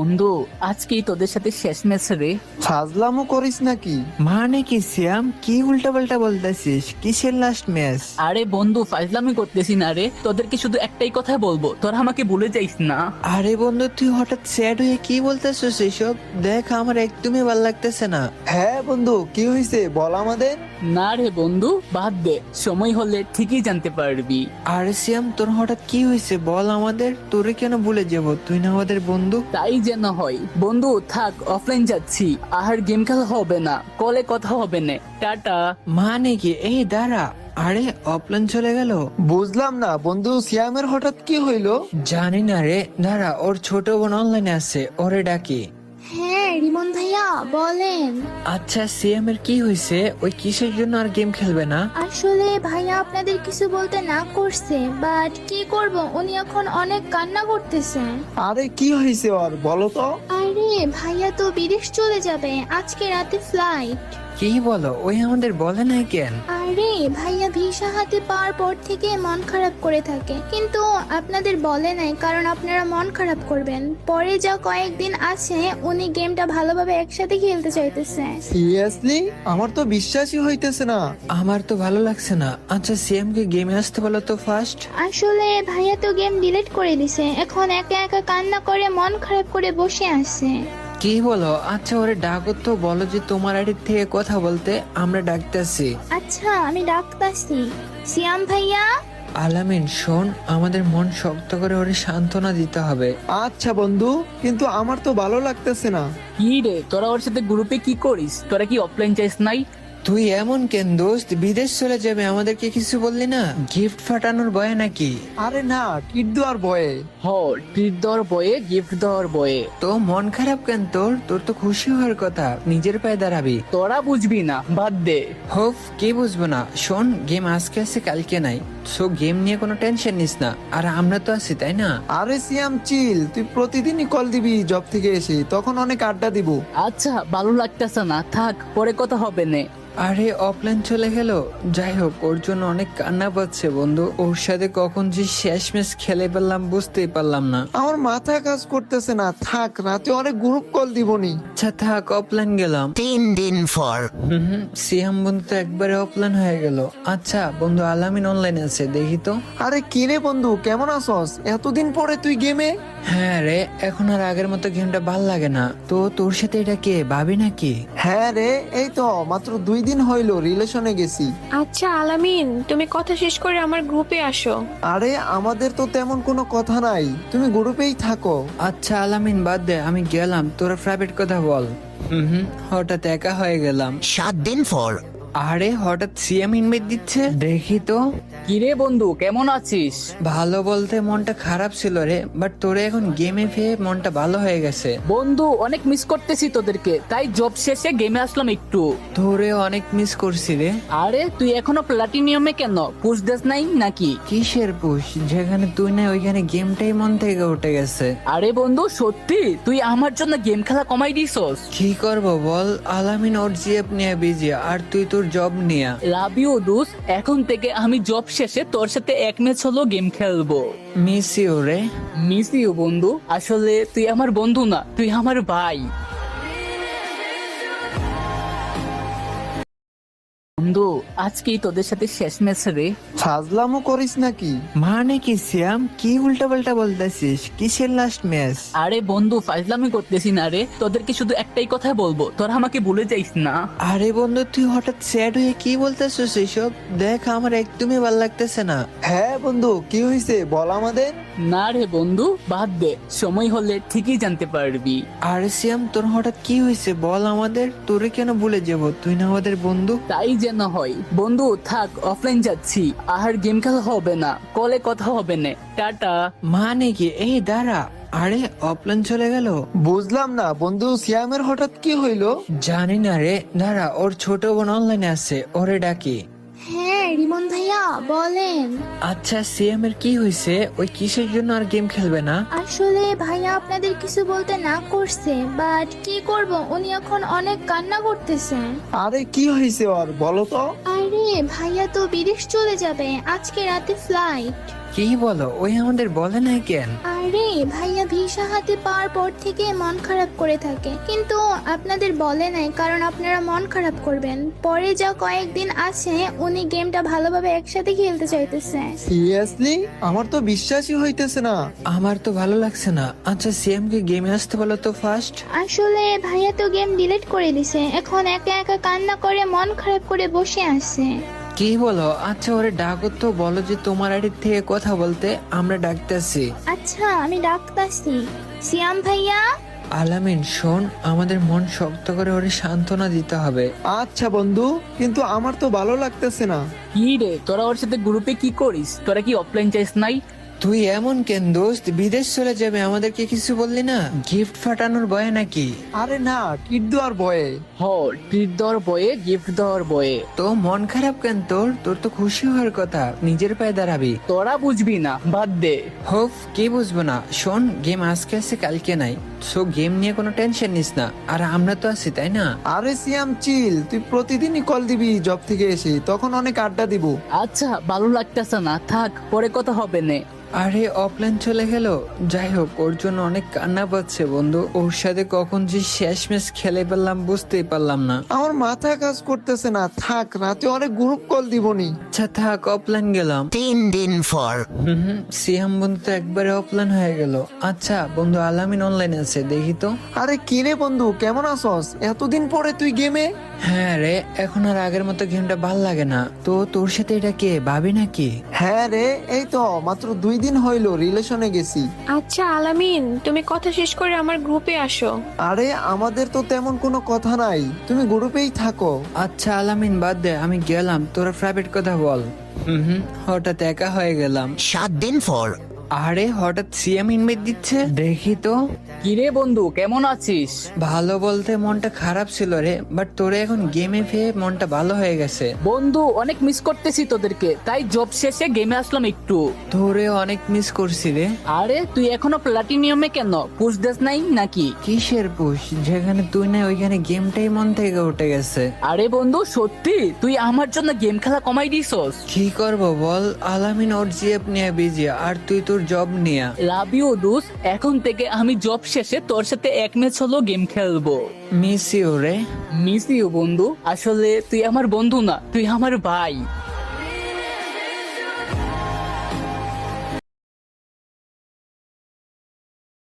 বন্ধু, আজকেই তোদের সাথে শেষ ম্যাচ রে। ফাজলামো করিস নাকি? মানে কি সিয়াম, কি উল্টা পাল্টা বলতেছিস? কিসের লাস্ট ম্যাচ? আরে বন্ধু, ফাজলামি করতেছি না রে, তোদেরকে শুধু একটাই কথা বলবো, তোরা আমাকে ভুলে যাইস না। আরে বন্ধু, তুই হঠাৎ স্যাড হয়ে কি বলতেছিস এসব? দেখ, আমার একদমই ভালো লাগতেছে না। হ্যাঁ বন্ধু, কি হয়েছে বল আমাদের। না রে বন্ধু, বাদ দে, সময় হলে ঠিকই জানতে পারবি। আরে সিয়াম, তোর হঠাৎ কি হয়েছে বল আমাদের। তোরে কেন ভুলে যাব? তুই না আমাদের বন্ধু। তাই যেন হয়। বন্ধু থাক, অফলাইন যাচ্ছি, আর গেম খেলা হবে না, কলে কথা হবে না, টাটা। মানে কি? এই দাঁড়া, আরে অফলাইন চলে গেল। বুঝলাম না বন্ধু, সিয়ামের হঠাৎ কি হইলো? জানি না রে, দাঁড়া, ওর ছোট বোন অনলাইনে আছে, ওরে ডাকি। হ্যাঁ রিমন ভাইয়া বলেন। আচ্ছা সিয়াম এর কি হয়েছে? ওই কিসের জন্য আর গেম খেলবে না? আসলে ভাইয়া আপনাদের কিছু বলতে না করছে, বাট কি করব, উনি এখন অনেক কান্না করতেছে। আরে কি হয়েছে ওর বলো তো। আরে ভাইয়া তো বিদেশ চলে যাবে, আজকে রাতে ফ্লাইট। কি বলো? ওই আমাদের বলে নাই কেন? আরে ভাইয়া ভিসা হাতে পাওয়ার পর থেকে মন খারাপ করে থাকে, কিন্তু আপনাদের বলে নাই কারণ আপনারা মন খারাপ করবেন। পরে যা কয়েকদিন আছে উনি গেমটা ভালোভাবে একসাথে খেলতে চাইতেছে। সিরিয়াসলি? আমার তো বিশ্বাসই হইতেছে না। আমার তো ভালো লাগছে না। আচ্ছা সিএম কে গেমে আসতে বলো তো ফার্স্ট। আসলে ভাইয়া তো গেম ডিলিট করে দিছে, এখন একা একা কান্না করে মন খারাপ করে বসে আছে। কি বলো? আচ্ছা ওরে ডাকো তো, বলো যে তোমার আইডি থেকে কথা বলতে, আমরা ডাকতেছি। আচ্ছা আমি ডাকতাছি। সিয়াম ভাইয়া। আলামিন শোন, আমাদের মন শক্ত করে ওরে সান্ত্বনা দিতে হবে। আচ্ছা বন্ধু, কিন্তু আমার তো ভালো লাগতেছে না। কি রে, তোরা ওর সাথে গ্রুপে কি করিস? তোরা কি অফলাইন চাইস নাই? তুই এমন কেন দোস্ত? বিদেশ চলে যাবে, আমাদেরকে কিছু বললি না? গিফট ফাটানোর ভয় নাকি? আরে না, টিট দেওয়ার ভয়ে। হ, ট্রিট দেওয়ার বয়ে, গিফট দেওয়ার বয়ে। তো মন খারাপ কেন তোর? তোর তো খুশি হওয়ার কথা, নিজের পায়ে দাঁড়াবি। তোরা বুঝবি না, বাদ দে। হোপ, কি বুঝবো না? শোন, গেম আজকে আছে কালকে নাই, সো গেম নিয়ে কোনো টেনশন নিস না, আর আমরা তো আছি, তাই না? আরে সিয়াম চিল, তুই প্রতিদিনই কল দিবি জব থেকে এসে, তখন অনেক আড্ডা দিব। আচ্ছা, ভালো লাগতেছে না, থাক, পরে কথা হবে না। আরে অফলাইন চলে গেল। যাই হোক, ওর জন্য অনেক কান্না পাচ্ছে বন্ধু। ওর সাথে কখন যে শেষ ম্যাচ খেলে পেলাম বুঝতেই পারলাম না। আমার মাথা কাজ করতেছে না, থাক, রাতে অনেক গ্রুপ কল দিবনি। আচ্ছা থাক, অফলাইন গেলাম। 3 দিন পর। সিয়াম বন্ধু তো একবারে অফলাইন হয়ে গেল। আচ্ছা বন্ধু, আলামিন অনলাইন আছে, দেখি তো। আরে কি রে বন্ধু, কেমন আছস? এতদিন পরে তুই গেমে? হ্যাঁ রে, এখন আর আগের মতো গেমটা ভাল লাগে না। তো তোর সাথে এটা কে, ভাবি নাকি? হ্যাঁ রে, এই তো মাত্র 2 দিন হইলো রিলেশনে গেছি। আচ্ছা আলামিন, তুমি কথা শেষ করে আমার গ্রুপে আসো। আরে আমাদের তো তেমন কোনো কথা নাই, তুমি গ্রুপেই থাকো। আচ্ছা আলামিন বাদ দে, আমি গেলাম, তোরা প্রাইভেট কথা বল। হঠাৎ একা হয়ে গেলাম। 7 দিন পর। আরে হঠাৎ সিএম ইনভাইট দিচ্ছে, দেখি তো। কিরে বন্ধু, কেমন আছিস? ভালো বলতে মনটা খারাপ ছিল রে, বাট তোরে এখন গেমে পেয়ে মনটা ভালো হয়ে গেছে। বন্ধু, অনেক মিস করতেছি তোদেরকে, তাই জব শেষে গেমে আসলাম একটু। তোরে অনেক মিস করছি রে। আরে তুই এখনো প্লাটিনিয়ামে কেন? পুশ দেস নাই নাকি? কিসের পুশ? যেখানে তুই না ওইখানে গেমটাই মন থেকে উঠে গেছে। আরে বন্ধু, সত্যি তুই আমার জন্য গেম খেলা কমাই দিছস। কি করব বল, আলামিন ওর জিএফ নিয়ে বিজি, আর তুই তোর জব নিয়ে। লাভ ইউ দোস, এখন থেকে আমি জব শেষে তোর সাথে এক ম্যাচ হলো গেম খেলবো। মিস ইউ রে। মিস ইউ বন্ধু, আসলে তুই আমার বন্ধু না, তুই আমার ভাই। বন্ধু, আজকেই তোদের সাথে শেষ ম্যাচ রে। ফাজলামো করিস নাকি? মানে কি সিয়াম, কি উল্টা পাল্টা বলতেছিস? কিসের লাস্ট ম্যাচ? আরে বন্ধু, ফাজলামি করতেছি না রে, তোদেরকে শুধু একটাই কথা বলবো, তোরা আমাকে ভুলে যাইস না। আরে বন্ধু, তুই হঠাৎ স্যাড হয়ে কি বলতেছিস এসব? দেখ, আমার একদমই ভালো লাগতেছে না। হ্যাঁ বন্ধু, কি হয়েছে বল আমাদের। না রে বন্ধু, বাদ দে, সময় হলে ঠিকই জানতে পারবি। আরে সিয়াম, তোর হঠাৎ কি হয়েছে বল আমাদের। তোরে কেন ভুলে যাব? তুই না আমাদের বন্ধু। তাই যেন হয়। বন্ধু থাক, অফলাইন যাচ্ছি, আর গেম খেলা হবে না, কলে কথা হবে না, টাটা। মানে কি? এই দাঁড়া, আরে অফলাইন চলে গেল। বুঝলাম না বন্ধু, সিয়ামের হঠাৎ কি হইলো? জানি না রে, দাঁড়া, ওর ছোট বোন অনলাইনে আছে, ওরে ডাকি। হ্যাঁ রিমন ভাইয়া বলেন। আচ্ছা সিএম এর কি হয়েছে? ওই কিসের জন্য আর গেম খেলবে না? আসলে ভাইয়া আপনাদের কিছু বলতে না করছে, বাট কি করব, উনি এখন অনেক কান্না করতেছে। আরে কি হয়েছে ওর বলো তো। আরে ভাইয়া তো বিদেশ চলে যাবে, আজকে রাতে ফ্লাইট। কি বলো, ওই আমাদের বলে নাই কেন? আরে ভাইয়া ভিসা হাতে পাওয়ার পর থেকে মন খারাপ করে থাকে, কিন্তু আপনাদের বলে নাই কারণ আপনারা মন খারাপ করবেন। পরে যা কয়েকদিন আছে উনি গেমটা ভালোভাবে একসাথে খেলতে চাইতেছে। সিরিয়াসলি? আমার তো বিশ্বাসই হইতেছে না। আমার তো ভালো লাগছে না। আচ্ছা সিএম কে গেমে আসতে বলো তো ফার্স্ট। আসলে ভাইয়া তো গেম ডিলিট করে দিছে, এখন একা একা কান্না করে মন খারাপ করে বসে আছে। কি বলো? আচ্ছা ওরে ডাকো তো, বলো যে তোমার আইডি থেকে কথা বলতে, আমরা ডাকতেছি। আচ্ছা আমি ডাকতাছি। সিয়াম ভাইয়া। আলামিন শোন, আমাদের মন শক্ত করে ওরে সান্ত্বনা দিতে হবে। আচ্ছা বন্ধু, কিন্তু আমার তো ভালো লাগতেছে না। কি রে, তোরা ওর সাথে গ্রুপে কি করিস? তোরা কি অফলাইন চাইস নাই? তুই এমন কেন দোস্ত? বিদেশ চলে যাবে, আমাদেরকে কিছু বললি না? গিফট ফাটানোর ভয়ে নাকি? আরে না, কিট দেওয়ার ভয়ে। হ, ট্রিট দেওয়ার বয়ে, গিফট দেওয়ার বয়ে। তো মন খারাপ কেন তোর? তোর তো খুশি হওয়ার কথা, নিজের পায়ে দাঁড়াবি। তোরা বুঝবি না, বাদ দে। হোপ, কি বুঝবো না? শোন, গেম আজকে আছে কালকে নাই, সো গেম নিয়ে কোনো টেনশন নিস না, আর আমরা তো আছি তাই না? আরে সিয়াম চিল, তুই প্রতিদিনই কল দিবি জব থেকে এসে, তখন অনেক আড্ডা দিব। আচ্ছা ভালো লাগতেছে না, থাক, পরে কথা হবে না। আরে অফলাইন চলে গেল, যাই হোক ওর জন্য অনেক কান্না পাচ্ছে বন্ধু। ওর সাথে কখন যে শেষ ম্যাচ খেলে ফেললাম বুঝতেই পারলাম না। আমার মাথা কাজ করতেছে না, থাক, রাতে অনেক গ্রুপ কল দিবনি। আচ্ছা থাক, অফলাইন গেলাম। 10 দিন পর। সিয়াম বন্ধু তো একবারে অফলাইন হয়ে গেল। আচ্ছা বন্ধু আলামিন অনলাইন আছে, দেখি তো। আরে কিরে বন্ধু, কেমন আছস? এতদিন পরে তুই গেমে? হ্যাঁ রে, এখন আর আগের মতো গেমটা ভাল লাগে না। তো তোর সাথে এটা কে, ভাবি নাকি? হ্যাঁ রে, এই তো মাত্র 2 দিন হইলো রিলেশনে গেছি। আচ্ছা আলামিন, তুমি কথা শেষ করে আমার গ্রুপে আসো। আরে আমাদের তো তেমন কোনো কথা নাই, তুমি গ্রুপেই থাকো। আচ্ছা আলামিন বাদ দে, আমি গেলাম, তোরা প্রাইভেট কথা বল। হঠাৎ একা হয়ে গেলাম। 7 দিন পর। আরে হঠাৎ সিএম ইনভাইট দিচ্ছে, দেখি তো। কিরে বন্ধু, কেমন আছিস? ভালো বলতে মনটা খারাপ ছিল রে, বাট তোরে এখন গেমে পেয়ে মনটা ভালো হয়ে গেছে। বন্ধু অনেক মিস করতেছি তোদেরকে, তাই জব শেষে গেমে আসলাম একটু। তোরে অনেক মিস করছি রে। আরে তুই এখনো প্লাটিনিয়ামে কেন? পুশ দেস নাই নাকি? কিসের পুশ? যেখানে তুই না ওইখানে গেমটাই মন থেকে উঠে গেছে। আরে বন্ধু সত্যি তুই আমার জন্য গেম খেলা কমাই দিছস। কি করব বল, আলামিন ওর জিএফ নিয়ে বিজি, আর তুই তোর জব নিয়ে। লাভ ইউ দোস, এখন থেকে আমি জব শেষে তোর সাথে এক ম্যাচ হলো গেম খেলবো। মিস ইউ রে। মিস ইউ বন্ধু, আসলে তুই আমার বন্ধু না, তুই আমার ভাই।